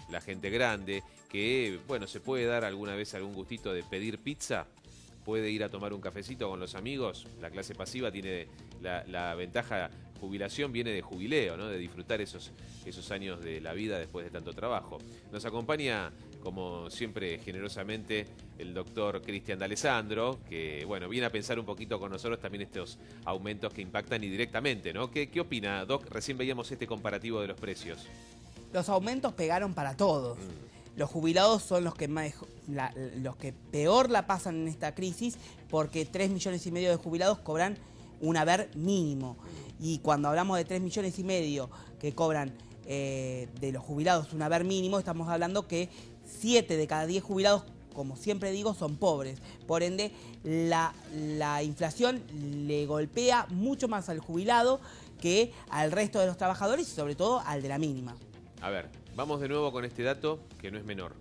La gente grande que, bueno, se puede dar alguna vez algún gustito de pedir pizza, puede ir a tomar un cafecito con los amigos. La clase pasiva tiene la ventaja, jubilación viene de jubileo, ¿no? De disfrutar esos años de la vida después de tanto trabajo. Nos acompaña, como siempre, generosamente, el doctor Cristian D'Alessandro, que, bueno, viene a pensar un poquito con nosotros también estos aumentos que impactan indirectamente, ¿no? ¿Qué opina, Doc? Recién veíamos este comparativo de los precios. Los aumentos pegaron para todos. Los jubilados son los que peor la pasan en esta crisis, porque 3,5 millones de jubilados cobran un haber mínimo. Y cuando hablamos de 3,5 millones que cobran de los jubilados un haber mínimo, estamos hablando que 7 de cada 10 jubilados, como siempre digo, son pobres. Por ende, la inflación le golpea mucho más al jubilado que al resto de los trabajadores y sobre todo al de la mínima. A ver, vamos de nuevo con este dato que no es menor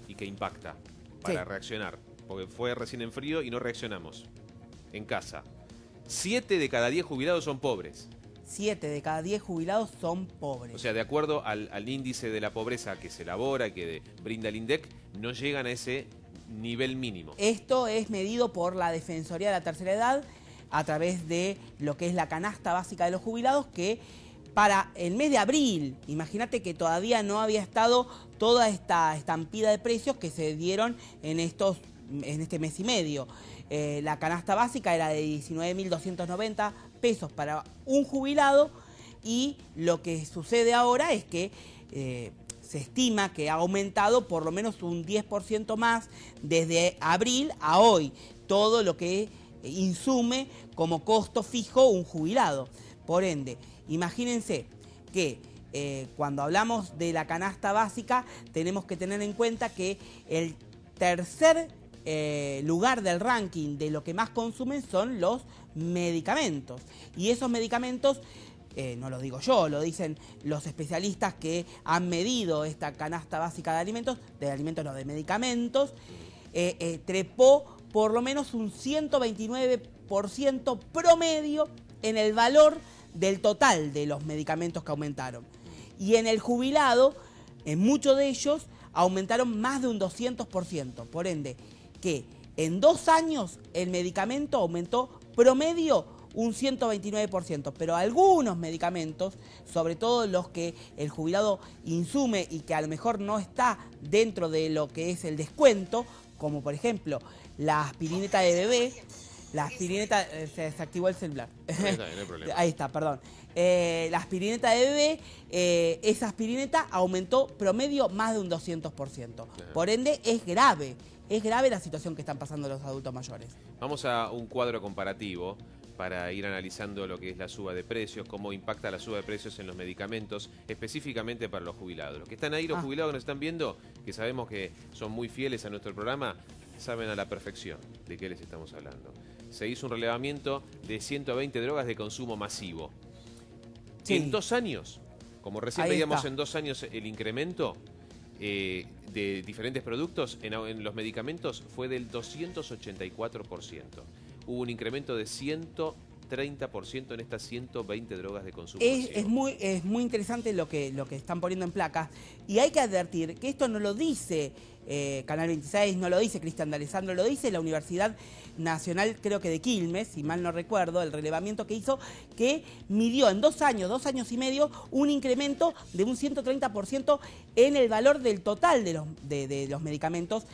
y que impacta para reaccionar, porque fue recién en frío y no reaccionamos. En casa, 7 de cada 10 jubilados son pobres. 7 de cada 10 jubilados son pobres. O sea, de acuerdo al índice de la pobreza que se elabora, que brinda el INDEC, no llegan a ese nivel mínimo. Esto es medido por la Defensoría de la Tercera Edad a través de lo que es la canasta básica de los jubilados, que para el mes de abril, imagínate que todavía no había estado toda esta estampida de precios que se dieron en este mes y medio. La canasta básica era de 19.290 pesos para un jubilado, y lo que sucede ahora es que se estima que ha aumentado por lo menos un 10% más desde abril a hoy, todo lo que insume como costo fijo un jubilado. Por ende, imagínense que cuando hablamos de la canasta básica tenemos que tener en cuenta que el tercer lugar del ranking de lo que más consumen son los medicamentos. Y esos medicamentos, no lo digo yo, lo dicen los especialistas que han medido esta canasta básica de alimentos, de medicamentos, trepó por lo menos un 129% promedio en el valor del total de los medicamentos que aumentaron. Y en el jubilado, en muchos de ellos, aumentaron más de un 200%. Por ende, que en 2 años el medicamento aumentó promedio un 129%. Pero algunos medicamentos, sobre todo los que el jubilado insume y que a lo mejor no está dentro de lo que es el descuento, como por ejemplo la aspirineta de bebé. La aspirineta, se desactivó el celular. No hay problema. Ahí está, perdón. La aspirineta de bebé, esa aspirineta aumentó promedio más de un 200%. Por ende, es grave la situación que están pasando los adultos mayores. Vamos a un cuadro comparativo para ir analizando lo que es la suba de precios, cómo impacta la suba de precios en los medicamentos, específicamente para los jubilados. Los que están ahí, los jubilados que nos están viendo, que sabemos que son muy fieles a nuestro programa, saben a la perfección de qué les estamos hablando. Se hizo un relevamiento de 120 drogas de consumo masivo. Sí. En 2 años, como recién veíamos en 2 años el incremento de diferentes productos en los medicamentos fue del 284%. Hubo un incremento de 130% en estas 120 drogas de consumo masivo. Es muy interesante lo que están poniendo en placas, y hay que advertir que esto no lo dice Canal 26, no lo dice Cristian D'Alessandro, lo dice la Universidad Nacional, creo que de Quilmes, si mal no recuerdo, el relevamiento que hizo, que midió en 2 años y medio, un incremento de un 130% en el valor del total de los medicamentos,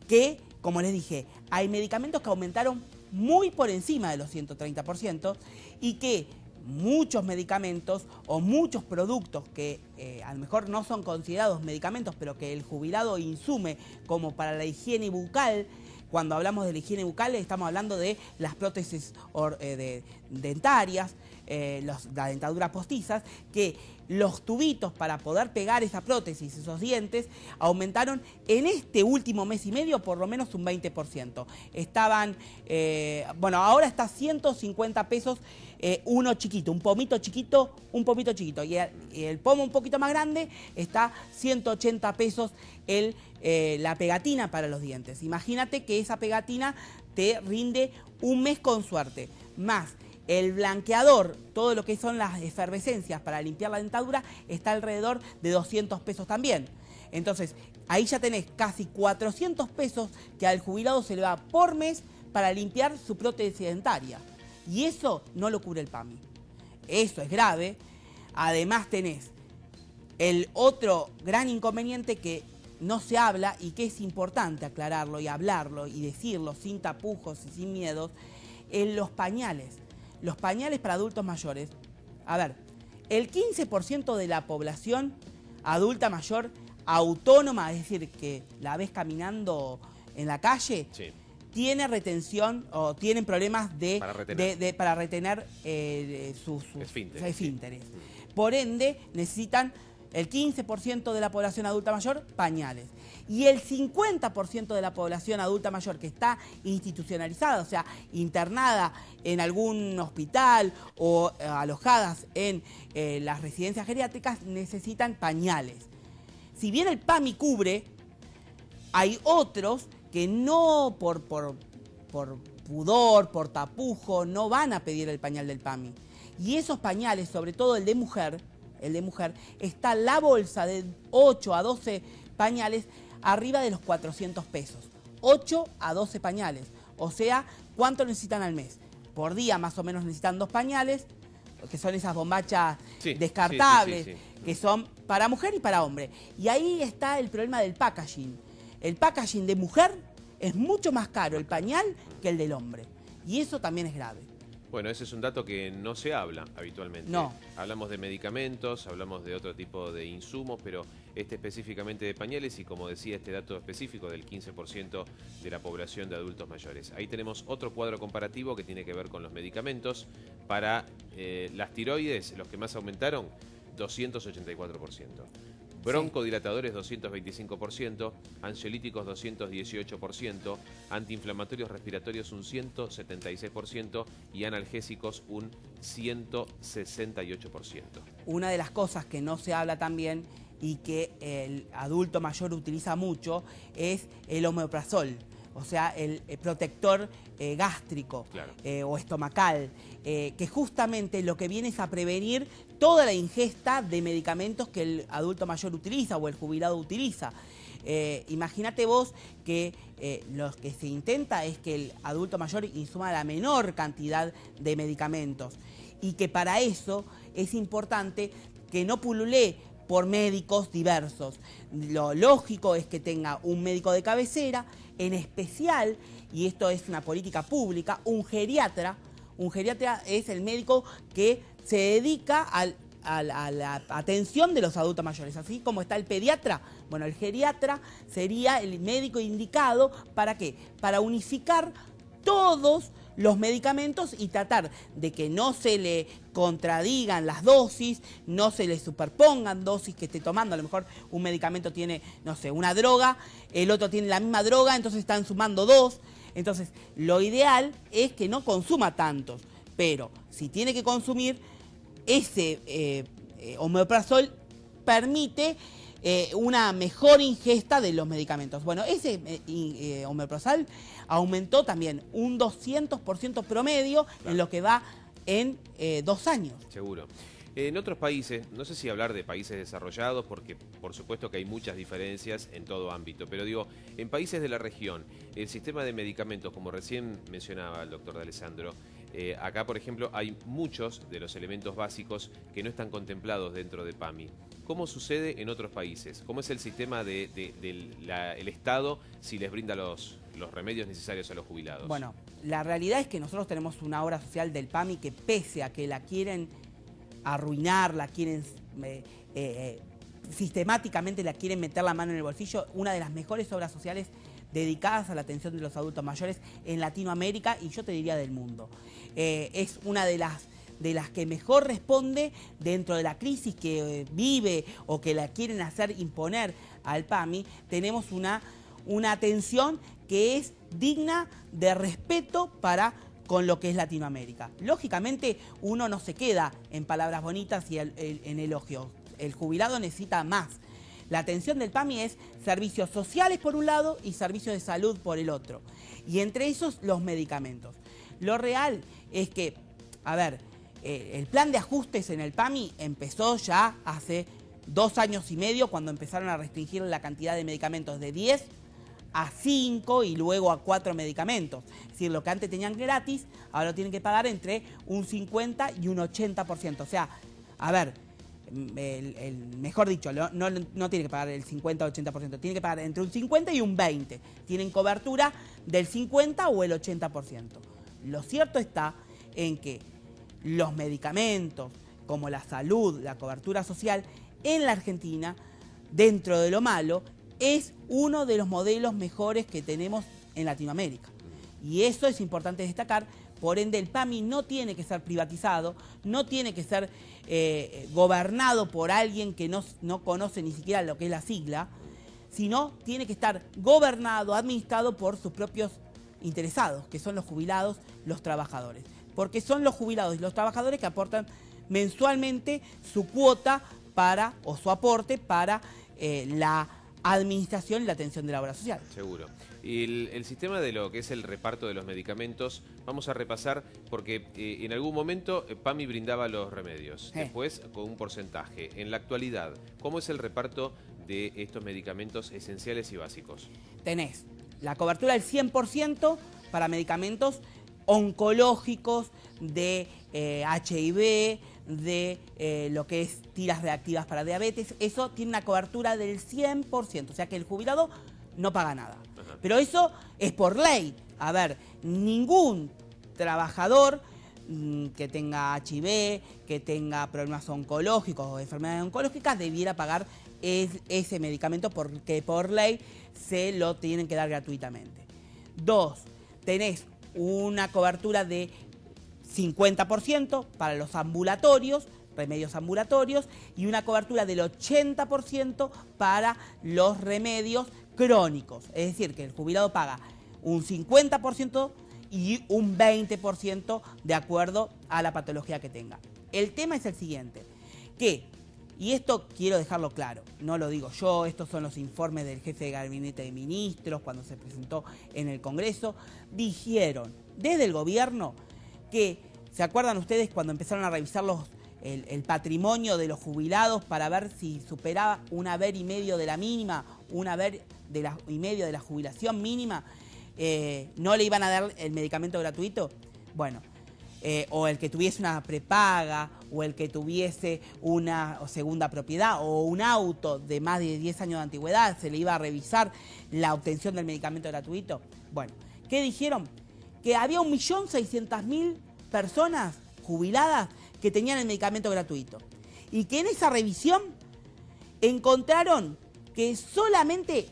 que, como les dije, hay medicamentos que aumentaron muy por encima de los 130%, y que muchos medicamentos o muchos productos que a lo mejor no son considerados medicamentos, pero que el jubilado insume, como para la higiene bucal. Cuando hablamos de la higiene bucal estamos hablando de las prótesis dentarias, las dentaduras postizas, que los tubitos para poder pegar esa prótesis, esos dientes, aumentaron en este último mes y medio por lo menos un 20%. Estaban, bueno, ahora está 150 pesos uno chiquito, un pomito chiquito, y el pomo un poquito más grande está 180 pesos la pegatina para los dientes. Imagínate que esa pegatina te rinde un mes con suerte, más El blanqueador, todo lo que son las efervescencias para limpiar la dentadura, está alrededor de 200 pesos también. Entonces, ahí ya tenés casi 400 pesos que al jubilado se le va por mes para limpiar su prótesis dentaria. Y eso no lo cubre el PAMI. Eso es grave. Además tenés el otro gran inconveniente que no se habla y que es importante aclararlo y hablarlo y decirlo sin tapujos y sin miedos, en los pañales. Los pañales para adultos mayores. A ver, el 15% de la población adulta mayor autónoma, es decir, que la ves caminando en la calle, sí, tiene retención o tienen problemas para retener sus esfínteres. Sí. Por ende, necesitan el 15% de la población adulta mayor pañales. Y el 50% de la población adulta mayor que está institucionalizada, o sea, internada en algún hospital o alojadas en las residencias geriátricas, necesitan pañales. Si bien el PAMI cubre, hay otros que no por pudor, por tapujo, no van a pedir el pañal del PAMI. Y esos pañales, sobre todo el de mujer, está la bolsa de 8 a 12 pañales arriba de los 400 pesos. 8 a 12 pañales. O sea, ¿cuánto necesitan al mes? Por día más o menos necesitan 2 pañales, que son esas bombachas descartables, que son para mujer y para hombre. Y ahí está el problema del packaging. El packaging de mujer es mucho más caro el pañal que el del hombre. Y eso también es grave. Bueno, ese es un dato que no se habla habitualmente. No. Hablamos de medicamentos, hablamos de otro tipo de insumos, pero específicamente de pañales y, como decía, este dato específico del 15% de la población de adultos mayores. Ahí tenemos otro cuadro comparativo que tiene que ver con los medicamentos. Para las tiroides, los que más aumentaron, 284%. Broncodilatadores 225%, ansiolíticos 218%, antiinflamatorios respiratorios un 176% y analgésicos un 168%. Una de las cosas que no se habla también y que el adulto mayor utiliza mucho es el omeprazol, o sea, el protector gástrico, claro, o estomacal, que justamente lo que viene es a prevenir toda la ingesta de medicamentos que el adulto mayor utiliza o el jubilado utiliza. Imagínate vos que lo que se intenta es que el adulto mayor insuma la menor cantidad de medicamentos y que para eso es importante que no pululee por médicos diversos. Lo lógico es que tenga un médico de cabecera, en especial, y esto es una política pública, un geriatra. Un geriatra es el médico que se dedica a la atención de los adultos mayores. Así como está el pediatra, bueno, el geriatra sería el médico indicado, ¿para qué? Para unificar todos los medicamentos y tratar de que no se le contradigan las dosis, no se le superpongan dosis que esté tomando. A lo mejor un medicamento tiene, no sé, una droga, el otro tiene la misma droga, entonces están sumando 2. Entonces, lo ideal es que no consuma tantos, pero si tiene que consumir, ese omeprazol permite una mejor ingesta de los medicamentos. Bueno, ese omeprazol aumentó también un 200% promedio, claro, en lo que va en 2 años. Seguro. En otros países, no sé si hablar de países desarrollados, porque por supuesto que hay muchas diferencias en todo ámbito, pero digo, en países de la región, el sistema de medicamentos, como recién mencionaba el doctor D'Alessandro, acá, por ejemplo, hay muchos de los elementos básicos que no están contemplados dentro de PAMI. ¿Cómo sucede en otros países? ¿Cómo es el sistema del Estado si les brinda los remedios necesarios a los jubilados? Bueno, la realidad es que nosotros tenemos una obra social del PAMI que, pese a que la quieren arruinar, la quieren sistemáticamente la quieren meter la mano en el bolsillo, una de las mejores obras sociales dedicadas a la atención de los adultos mayores en Latinoamérica y yo te diría del mundo. Es una de las que mejor responde dentro de la crisis que vive o que la quieren hacer imponer al PAMI. Tenemos una atención que es digna de respeto con lo que es Latinoamérica. Lógicamente, uno no se queda en palabras bonitas y en elogios. El jubilado necesita más. La atención del PAMI es servicios sociales por un lado y servicios de salud por el otro. Y entre esos, los medicamentos. Lo real es que A ver, el plan de ajustes en el PAMI empezó ya hace 2 años y medio, cuando empezaron a restringir la cantidad de medicamentos de 10 a 5 y luego a 4 medicamentos. Es decir, lo que antes tenían gratis, ahora lo tienen que pagar entre un 50 y un 80%. O sea, a ver, mejor dicho, no tiene que pagar el 50 o 80%, tiene que pagar entre un 50 y un 20%. Tienen cobertura del 50 o el 80%. Lo cierto está en que los medicamentos, como la salud, la cobertura social, en la Argentina, dentro de lo malo, es uno de los modelos mejores que tenemos en Latinoamérica. Y eso es importante destacar. Por ende, el PAMI no tiene que ser privatizado, no tiene que ser gobernado por alguien que no conoce ni siquiera lo que es la sigla, sino tiene que estar gobernado, administrado por sus propios interesados, que son los jubilados, los trabajadores. Porque son los jubilados y los trabajadores que aportan mensualmente su cuota o su aporte para la administración y la atención de la obra social. Seguro. Y el sistema de lo que es el reparto de los medicamentos, vamos a repasar, porque en algún momento PAMI brindaba los remedios, después con un porcentaje. En la actualidad, ¿cómo es el reparto de estos medicamentos esenciales y básicos? Tenés la cobertura del 100% para medicamentos oncológicos, de HIV, de lo que es tiras reactivas para diabetes. Eso tiene una cobertura del 100%, o sea que el jubilado no paga nada. Ajá. Pero eso es por ley. A ver, ningún trabajador que tenga HIV, que tenga problemas oncológicos o enfermedades oncológicas debiera pagar ese medicamento, porque por ley se lo tienen que dar gratuitamente. 2, tenés una cobertura de 50% para los ambulatorios, remedios ambulatorios, y una cobertura del 80% para los remedios crónicos. Es decir, que el jubilado paga un 50% y un 20% de acuerdo a la patología que tenga. El tema es el siguiente, y esto quiero dejarlo claro, no lo digo yo, estos son los informes del jefe de gabinete de ministros cuando se presentó en el Congreso, dijeron desde el gobierno que, ¿se acuerdan ustedes cuando empezaron a revisar el patrimonio de los jubilados para ver si superaba un haber y medio de la mínima, un haber y medio de la jubilación mínima, no le iban a dar el medicamento gratuito? Bueno, o el que tuviese una prepaga, o el que tuviese una segunda propiedad, o un auto de más de 10 años de antigüedad, se le iba a revisar la obtención del medicamento gratuito. Bueno, ¿qué dijeron? Que había 1.600.000 personas jubiladas que tenían el medicamento gratuito. Y que en esa revisión encontraron que solamente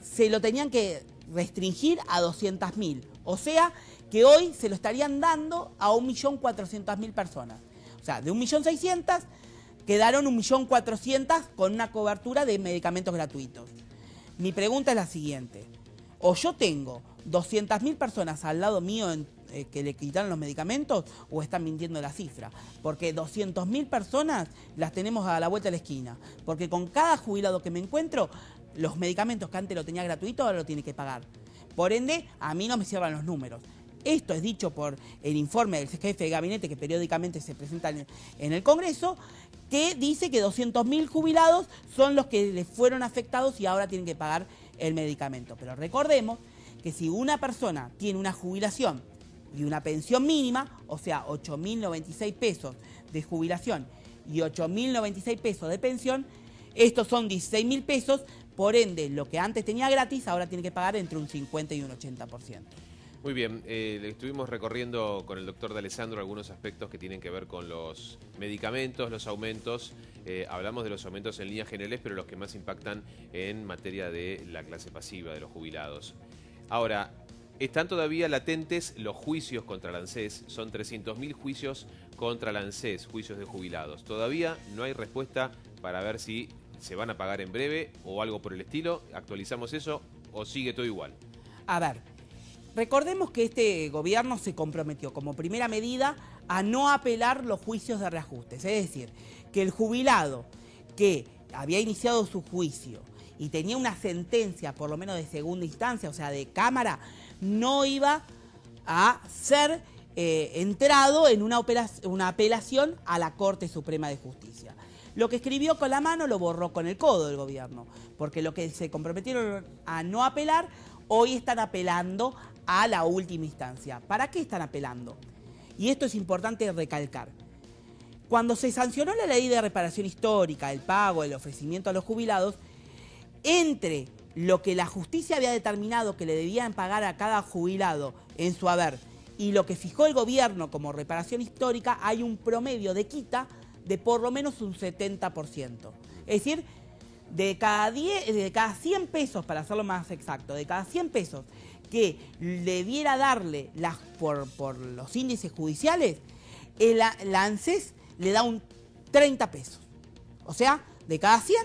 se lo tenían que restringir a 200.000. O sea, que hoy se lo estarían dando a 1.400.000 personas. O sea, de 1.600.000 quedaron 1.400.000 con una cobertura de medicamentos gratuitos. Mi pregunta es la siguiente. O yo tengo 200.000 personas al lado mío que le quitaron los medicamentos, o están mintiendo la cifra. Porque 200.000 personas las tenemos a la vuelta de la esquina. Porque con cada jubilado que me encuentro, los medicamentos que antes lo tenía gratuito ahora lo tiene que pagar. Por ende, a mí no me cierran los números. Esto es dicho por el informe del jefe de gabinete que periódicamente se presenta en el Congreso, que dice que 200.000 jubilados son los que les fueron afectados y ahora tienen que pagar el medicamento. Pero recordemos que si una persona tiene una jubilación y una pensión mínima, o sea, 8.096 pesos de jubilación y 8.096 pesos de pensión, estos son 16.000 pesos, por ende, lo que antes tenía gratis, ahora tiene que pagar entre un 50 y un 80%. Muy bien, estuvimos recorriendo con el doctor D'Alessandro algunos aspectos que tienen que ver con los medicamentos, los aumentos. Hablamos de los aumentos en líneas generales, pero los que más impactan en materia de la clase pasiva, de los jubilados. Ahora, están todavía latentes los juicios contra la ANSES. Son 300.000 juicios contra la ANSES, juicios de jubilados. Todavía no hay respuesta para ver si se van a pagar en breve o algo por el estilo. ¿Actualizamos eso o sigue todo igual? A ver, recordemos que este gobierno se comprometió como primera medida a no apelar los juicios de reajustes. Es decir, que el jubilado que había iniciado su juicio y tenía una sentencia, por lo menos de segunda instancia, o sea, de cámara, no iba a ser entrado en una apelación a la Corte Suprema de Justicia. Lo que escribió con la mano lo borró con el codo del gobierno, porque lo que se comprometieron a no apelar, hoy están apelando a la última instancia. ¿Para qué están apelando? Y esto es importante recalcar. Cuando se sancionó la ley de reparación histórica, el pago, el ofrecimiento a los jubilados, entre lo que la justicia había determinado que le debían pagar a cada jubilado en su haber y lo que fijó el gobierno como reparación histórica, hay un promedio de quita de por lo menos un 70%. Es decir, de cada 100 pesos, para hacerlo más exacto, de cada 100 pesos que debiera darle por los índices judiciales, la ANSES le da un 30 pesos. O sea, de cada 100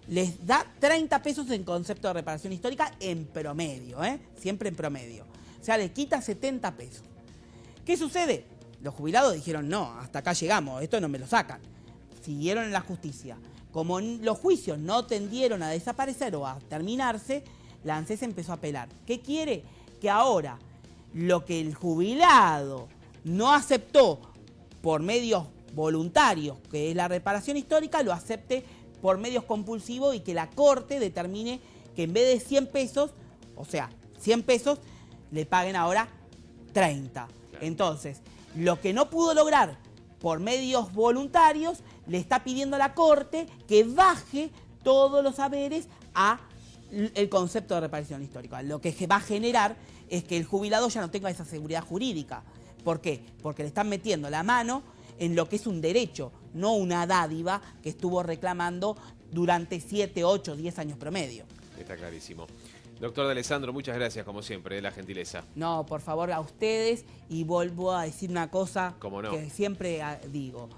les da 30 pesos en concepto de reparación histórica en promedio, siempre en promedio. O sea, le quita 70 pesos. ¿Qué sucede? Los jubilados dijeron, no, hasta acá llegamos, esto no me lo sacan. Siguieron en la justicia. Como los juicios no tendieron a desaparecer o a terminarse, la ANSES empezó a apelar. ¿Qué quiere? Que ahora lo que el jubilado no aceptó por medios voluntarios, que es la reparación histórica, lo acepte por medios compulsivos y que la Corte determine que en vez de 100 pesos, o sea, 100 pesos, le paguen ahora 30. Claro. Entonces, lo que no pudo lograr por medios voluntarios, le está pidiendo a la Corte que baje todos los haberes a el concepto de reparación histórica. Lo que va a generar es que el jubilado ya no tenga esa seguridad jurídica. ¿Por qué? Porque le están metiendo la mano en lo que es un derecho, no una dádiva que estuvo reclamando durante 7, 8, 10 años promedio. Está clarísimo. Doctor D'Alessandro, muchas gracias, como siempre, la gentileza. No, por favor, a ustedes, y vuelvo a decir una cosa no? que siempre digo.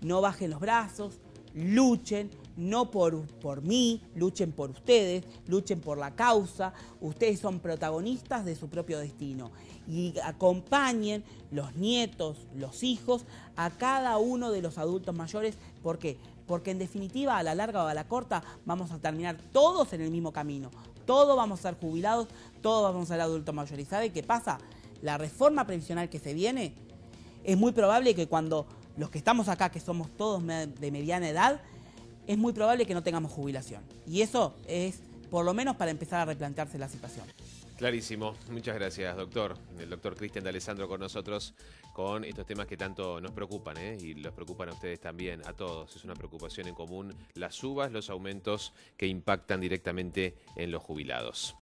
No bajen los brazos, luchen, no por mí, luchen por ustedes, luchen por la causa. Ustedes son protagonistas de su propio destino y acompañen los nietos, los hijos, a cada uno de los adultos mayores. ¿Por qué? Porque en definitiva, a la larga o a la corta, vamos a terminar todos en el mismo camino. Todos vamos a ser jubilados, todos vamos a ser adultos mayores. ¿Y sabe qué pasa? La reforma previsional que se viene, es muy probable que cuando los que estamos acá, que somos todos de mediana edad, es muy probable que no tengamos jubilación. Y eso es por lo menos para empezar a replantearse la situación. Clarísimo. Muchas gracias, doctor. El doctor Cristian D'Alessandro con nosotros con estos temas que tanto nos preocupan, y los preocupan a ustedes también, a todos. Es una preocupación en común las subas, los aumentos que impactan directamente en los jubilados.